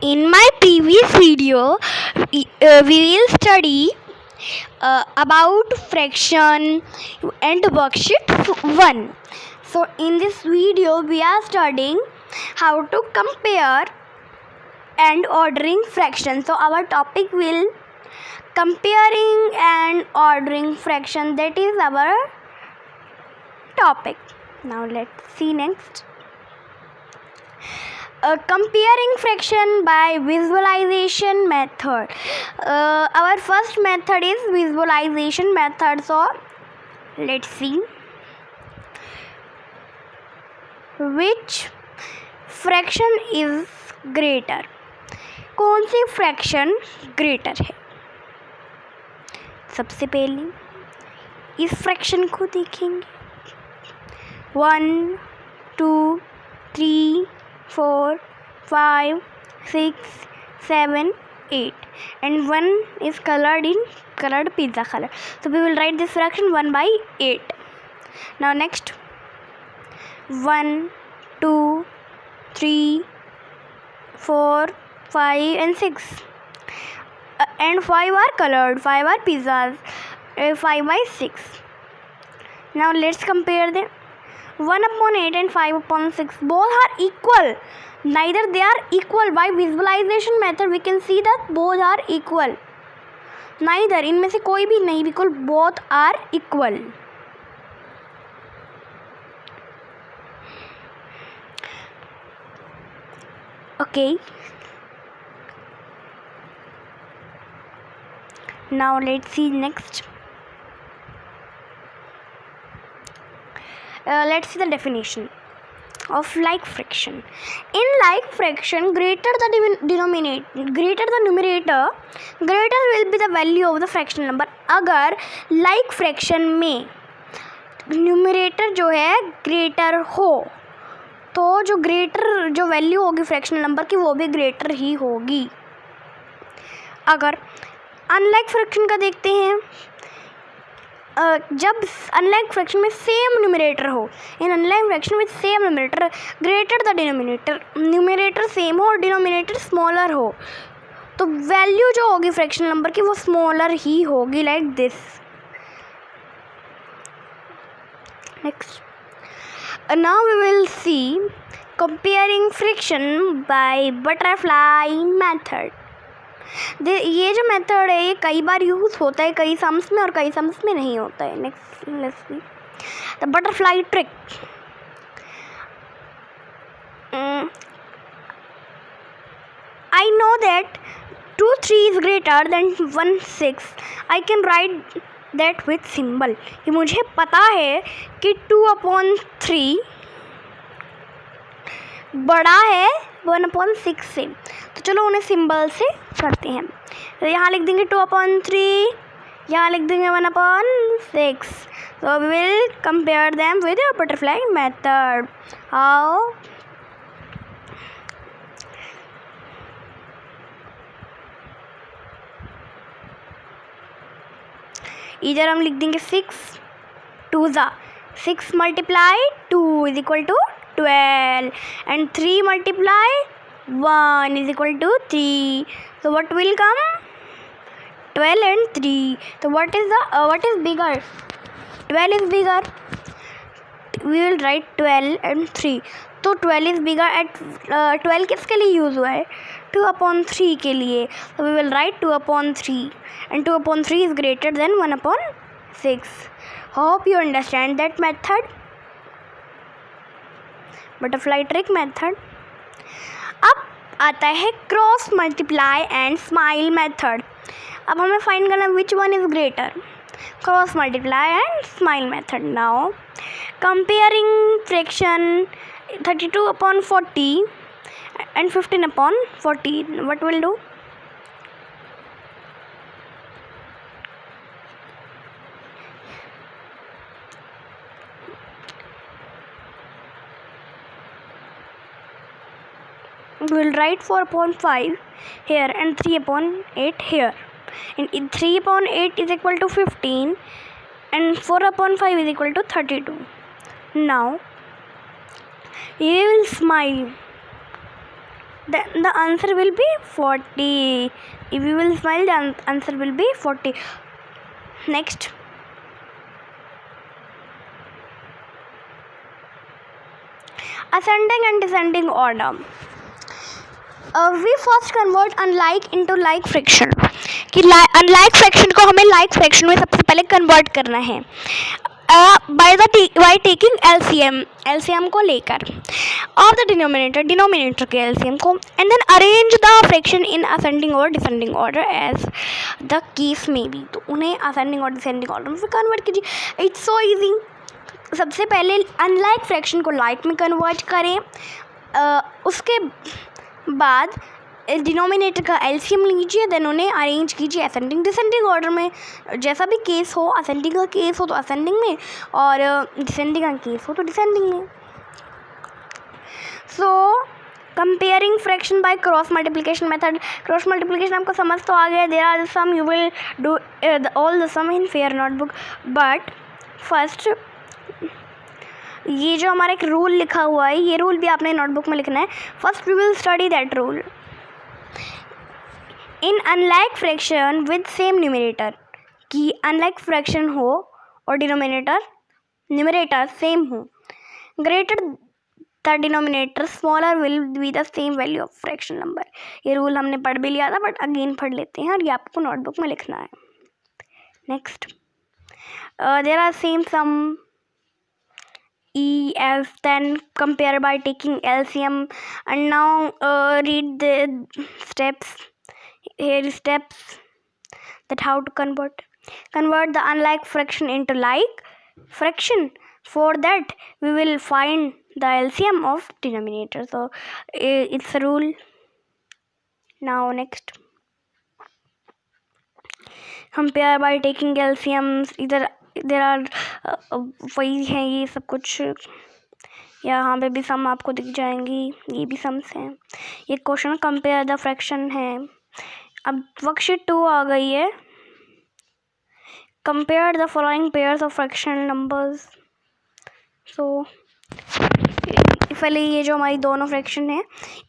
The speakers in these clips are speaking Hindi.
In my previous video, we will study about fraction and worksheet 1. So in this video, we are studying how to compare and ordering fractions. So our topic will comparing and ordering fraction. That is our topic. Now let's see next. Comparing fraction by visualization method. Our first method is visualization method. So let's see which fraction is greater. कौन सी फ्रैक्शन ग्रेटर है. सबसे पहले इस फ्रैक्शन को देखेंगे. 1 2 3 4 5 6 7 8 and 1 is colored pizza color. So we will write this fraction 1 by 8. Now next 1 2 3 4 5 and 6 and 5 are colored, 5 are pizzas, 5 by 6. Now let's compare them. 1 upon 8 and 5 upon 6 both are equal. Neither they are equal. By visualization method we can see that both are equal. Neither, इनमें से कोई भी नहीं, because both are equal. Okay. Now let's see next. Let's see the definition of like fraction. In like fraction, greater the numerator, greater will be the value of the fraction number. अगर like fraction में numerator जो है greater हो तो जो greater जो value होगी fraction number की वो भी greater ही होगी. अगर अनलाइक फ्रैक्शन का देखते हैं, जब अनलाइक फ्रैक्शन में सेम न्यूमरेटर हो, इन अनलाइक फ्रैक्शन में same numerator greater the denominator, numerator same हो और डिनोमिनेटर स्मॉलर हो तो वैल्यू जो होगी फ्रैक्शन नंबर की वो स्मॉलर ही होगी, like this. Next now we will see comparing fraction by butterfly method. ये जो मेथड है ये कई बार यूज़ होता है, कई सम्स में और कई सम्स में नहीं होता है. Next let's see the butterfly trick. I know that 2 3 is greater then 1 6. I can write that with symbol. ये मुझे पता है कि 2/3 बड़ा है 1/6 से, तो चलो उन्हें सिंबल से करते हैं. तो यहाँ लिख देंगे 2/3, यहाँ लिख देंगे 1/6. so we will compare them with the butterfly method. How? इधर हम लिख देंगे 6 2 6 multiply 2 is equal to 12 and 3 multiply 1 is equal to 3. So what will come? 12 and 3. So what is bigger? 12 is bigger. We will write 12 and 3. तो 12 is bigger at 12 किसके लिए यूज़ हुआ है? 2/3 के लिए. So we will write 2/3 and 2/3 is greater than 1/6. Hope you understand that method. Butterfly trick method. अब आता है cross multiply and smile method. अब हमें फाइंड करना which one is greater, cross multiply and smile method. Now comparing fraction 32/40 and 15/40. what will do? We will write 4/5 here and 3/8 here, and 3/8 is equal to 15 and 4/5 is equal to 32. Now you will smile then the answer will be 40. If you will smile, the answer will be 40. Next, ascending and descending order. We first convert unlike into like fraction कि अनलाइक फ्रैक्शन को हमें लाइक फ्रैक्शन में सबसे पहले कन्वर्ट करना है बाय टेकिंग एलसीएम को लेकर ऑफ द डिनोमिनेटर के एलसीएम को and then arrange the fraction in ascending और descending order as the case may be. तो उन्हें असेंडिंग और डिसेंडिंग ऑर्डर में कन्वर्ट कीजिए. It's so easy. सबसे पहले अनलाइक फ्रैक्शन को लाइक में कन्वर्ट करें. उसके बाद डिनोमिनेटर का एलसीएम लीजिए, देन उन्हें अरेंज कीजिए असेंडिंग डिसेंडिंग ऑर्डर में. जैसा भी केस हो, असेंडिंग का केस हो तो असेंडिंग में और डिसेंडिंग का केस हो तो डिसेंडिंग में. So comparing fraction by cross multiplication method. Cross multiplication आपको समझ तो आ गया. There are some you will do all the sum in fair notebook. But first ये जो हमारा एक रूल लिखा हुआ है, ये रूल भी आपने नोटबुक में लिखना है. First we will study that rule. In unlike fraction with same numerator, कि अनलाइक फ्रैक्शन हो और न्यूमरेटर सेम हो, greater the denominator smaller will be the same value of fraction number. ये रूल हमने पढ़ भी लिया था बट अगेन पढ़ लेते हैं और ये आपको नोटबुक में लिखना है. Next, there are same sum E as then compare by taking LCM. And now read the steps. Here is steps that how to convert the unlike fraction into like fraction. For that we will find the LCM of denominator. So it's a rule. Now next, compare by taking LCMs. इधर देर आर वही है ये सब कुछ. यहाँ पे भी सम आपको दिख जाएंगी, ये भी सम्स हैं. ये क्वेश्चन कंपेयर द फ्रैक्शन है. अब वर्कशीट 2 आ गई है. Compare the following pairs of fraction numbers. So पहले ये जो हमारी दोनों फ्रैक्शन है,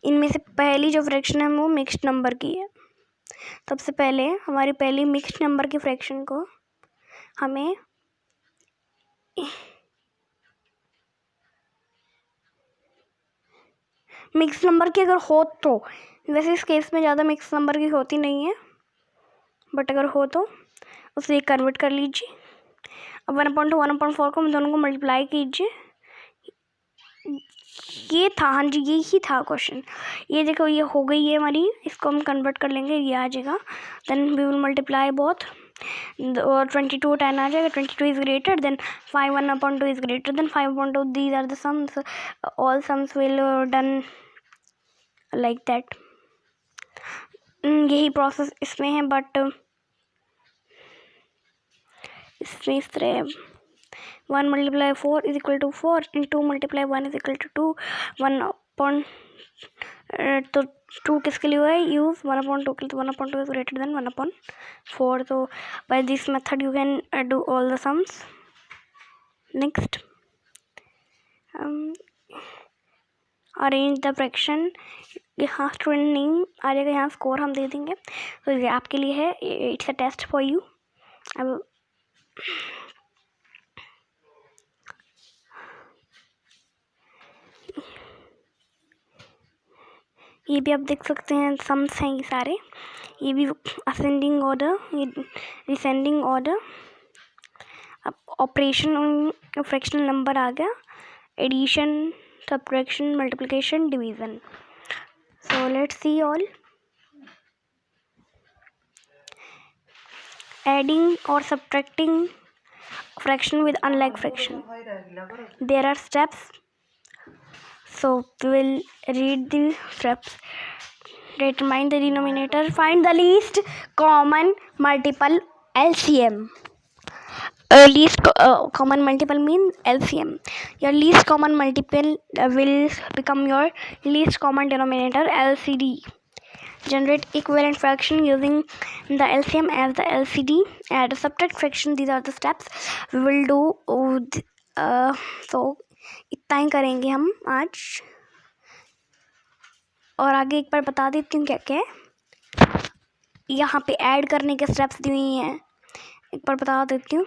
इनमें से पहली जो फ्रैक्शन है वो मिक्स्ड नंबर की है. सबसे पहले हमारी पहली मिक्स्ड नंबर की फ्रैक्शन को हमें मिक्स नंबर की अगर हो तो, वैसे इस केस में ज़्यादा मिक्स नंबर की होती नहीं है, बट अगर हो तो उसे कन्वर्ट कर लीजिए. अब 1/2 1/4 को दोनों को मल्टीप्लाई कीजिए. ये था, हाँ जी यही था क्वेश्चन. ये देखो ये हो गई है हमारी, इसको हम कन्वर्ट कर लेंगे, ये आ जाएगा. Then we will multiply both. 22 10 आ जाएगा. 22 is greater than 5. 1/2 is greater than 5/2. These are the sums. All sums will done like that. यही प्रोसेस इसमें है, बट इसमें इस तरह 1 × 4 is equal to 4 and 2 × 1 is equal to 2. तो 2 किसके लिए हुआ है यूज? 1/2 के लिए. तो 1/2 इज ग्रेटर देन 1/4. तो by this method you can do all the sums. Next, arrange the fraction. यहाँ स्टूडेंट नेम आ जाएगा, यहाँ स्कोर हम दे देंगे. तो ये आपके लिए है, it's a test for you. अब ये भी आप देख सकते हैं, सम्स हैं ये सारे. ये भी असेंडिंग ऑर्डर, ये डिसेंडिंग ऑर्डर. अब ऑपरेशन फ्रैक्शनल नंबर आ गया, addition, subtraction, multiplication, division. So let's see all. Adding और subtracting fraction with unlike fraction. There are steps. So we will read the steps. Determine the denominator. Find the least common multiple LCM. Least common multiple means LCM. Your least common multiple will become your least common denominator, LCD. Generate equivalent fraction using the LCM as the LCD. Add a subtract fraction. These are the steps we will do. So इतना ही करेंगे हम आज. और आगे एक बार बता देती हूँ क्या क्या है। यहाँ पे ऐड करने के स्टेप्स दिए हुए हैं, एक बार बता देती हूँ।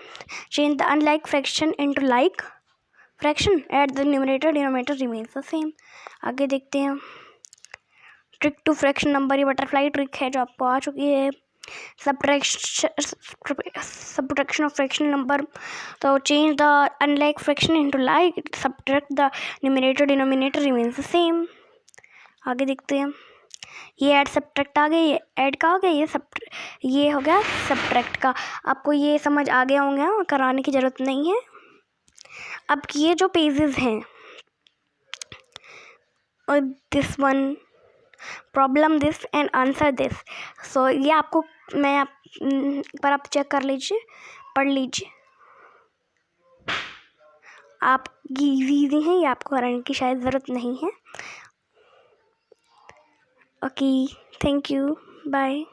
Change the unlike fraction into like fraction, at the numerator denominator remains the same. आगे देखते हैं। ट्रिक टू फ्रैक्शन नंबर, ये बटरफ्लाई ट्रिक है जो आपको आ चुकी है। सब्ट्रैक्शन ऑफ फ्रैक्शन नंबर, तो change the unlike fraction into like, subtract the numerator denominator remains the same. आगे देखते हैं। ये ऐड सब्ट्रैक्ट आ गए, ये ऐड का हो गया, ये हो गया सब्ट्रैक्ट का। आपको ये समझ आ गया होंगे, कराने की ज़रूरत नहीं है। अब ये जो पेजेस हैं, और this one, problem this and answer this, so ये आपको एक बार आप चेक कर लीजिए, पढ़ लीजिए। आप इजी हैं, ये आपको कराने की शायद ज़रूरत नहीं है। Okay, thank you, bye.